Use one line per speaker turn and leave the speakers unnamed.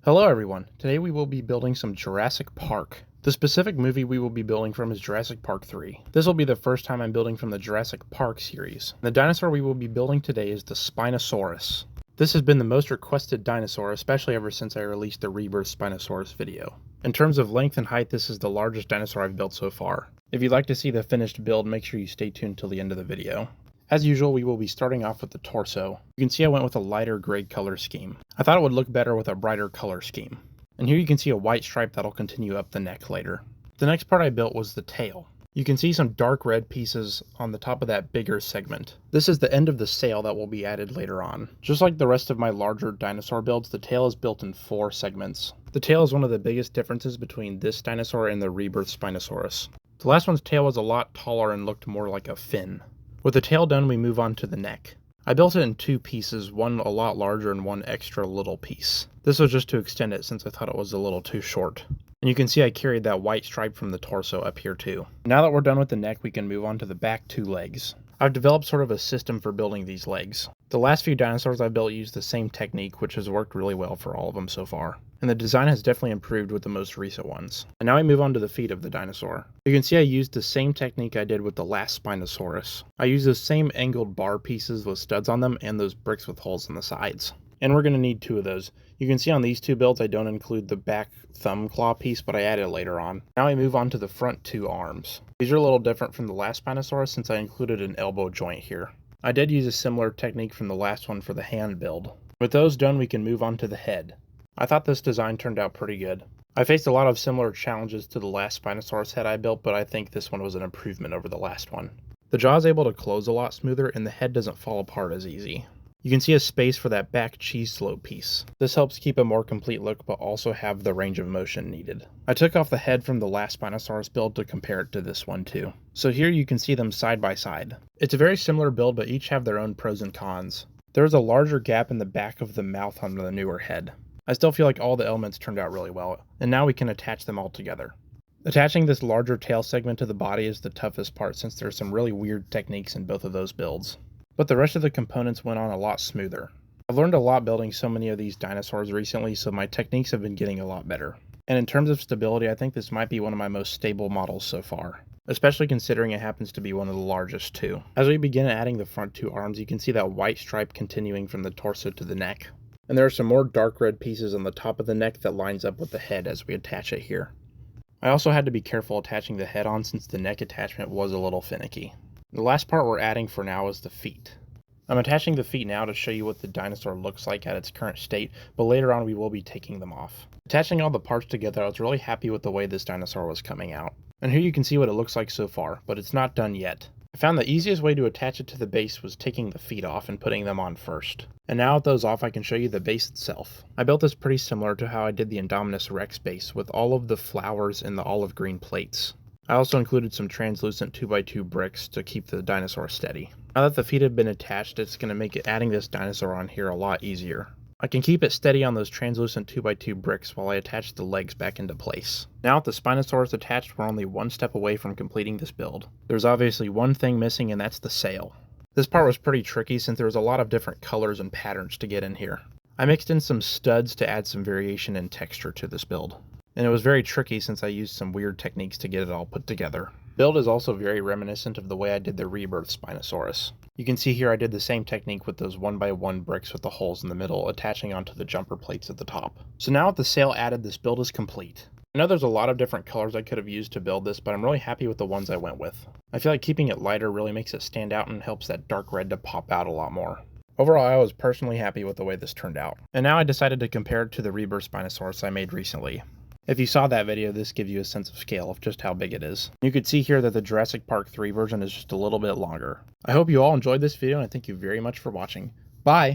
Hello everyone, today we will be building some Jurassic Park. The specific movie we will be building from is Jurassic Park III. This will be the first time I'm building from the Jurassic Park series. The dinosaur we will be building today is the Spinosaurus. This has been the most requested dinosaur, especially ever since I released the Rebirth Spinosaurus video. In terms of length and height, this is the largest dinosaur I've built so far. If you'd like to see the finished build, make sure you stay tuned till the end of the video. As usual, we will be starting off with the torso. You can see I went with a lighter gray color scheme. I thought it would look better with a brighter color scheme. And here you can see a white stripe that'll continue up the neck later. The next part I built was the tail. You can see some dark red pieces on the top of that bigger segment. This is the end of the sail that will be added later on. Just like the rest of my larger dinosaur builds, the tail is built in 4 segments. The tail is one of the biggest differences between this dinosaur and the Rebirth Spinosaurus. The last one's tail was a lot taller and looked more like a fin. With the tail done, we move on to the neck. I built it in 2 pieces, one a lot larger and one extra little piece. This was just to extend it since I thought it was a little too short. And you can see I carried that white stripe from the torso up here too. Now that we're done with the neck, we can move on to the back 2 legs. I've developed sort of a system for building these legs. The last few dinosaurs I've built use the same technique, which has worked really well for all of them so far. And the design has definitely improved with the most recent ones. And now I move on to the feet of the dinosaur. You can see I used the same technique I did with the last Spinosaurus. I used those same angled bar pieces with studs on them and those bricks with holes on the sides. And we're going to need 2 of those. You can see on these 2 builds I don't include the back thumb claw piece, but I added it later on. Now I move on to the front 2 arms. These are a little different from the last Spinosaurus since I included an elbow joint here. I did use a similar technique from the last one for the hand build. With those done, we can move on to the head. I thought this design turned out pretty good. I faced a lot of similar challenges to the last Spinosaurus head I built, but I think this one was an improvement over the last one. The jaw is able to close a lot smoother and the head doesn't fall apart as easy. You can see a space for that back cheese slope piece. This helps keep a more complete look but also have the range of motion needed. I took off the head from the last Spinosaurus build to compare it to this one too. So here you can see them side by side. It's a very similar build but each have their own pros and cons. There is a larger gap in the back of the mouth on the newer head. I still feel like all the elements turned out really well, and now we can attach them all together. Attaching this larger tail segment to the body is the toughest part since there's some really weird techniques in both of those builds. But the rest of the components went on a lot smoother. I've learned a lot building so many of these dinosaurs recently, so my techniques have been getting a lot better. And in terms of stability, I think this might be one of my most stable models so far, especially considering it happens to be one of the largest too. As we begin adding the front 2 arms, you can see that white stripe continuing from the torso to the neck. And there are some more dark red pieces on the top of the neck that lines up with the head as we attach it here. I also had to be careful attaching the head on since the neck attachment was a little finicky. The last part we're adding for now is the feet. I'm attaching the feet now to show you what the dinosaur looks like at its current state, but later on we will be taking them off. Attaching all the parts together, I was really happy with the way this dinosaur was coming out. And here you can see what it looks like so far, but it's not done yet. I found the easiest way to attach it to the base was taking the feet off and putting them on first. And now with those off, I can show you the base itself. I built this pretty similar to how I did the Indominus Rex base with all of the flowers in the olive green plates. I also included some translucent 2x2 bricks to keep the dinosaur steady. Now that the feet have been attached, it's going to make adding this dinosaur on here a lot easier. I can keep it steady on those translucent 2x2 bricks while I attach the legs back into place. Now with the Spinosaurus attached, we're only one step away from completing this build. There's obviously one thing missing and that's the sail. This part was pretty tricky since there was a lot of different colors and patterns to get in here. I mixed in some studs to add some variation and texture to this build. And it was very tricky since I used some weird techniques to get it all put together. Build is also very reminiscent of the way I did the Rebirth Spinosaurus. You can see here I did the same technique with those 1x1 bricks with the holes in the middle attaching onto the jumper plates at the top. So now with the sail added, this build is complete. I know there's a lot of different colors I could have used to build this, but I'm really happy with the ones I went with. I feel like keeping it lighter really makes it stand out and helps that dark red to pop out a lot more. Overall, I was personally happy with the way this turned out. And now I decided to compare it to the Rebirth Spinosaurus I made recently. If you saw that video, this gives you a sense of scale of just how big it is. You could see here that the Jurassic Park 3 version is just a little bit longer. I hope you all enjoyed this video and I thank you very much for watching. Bye!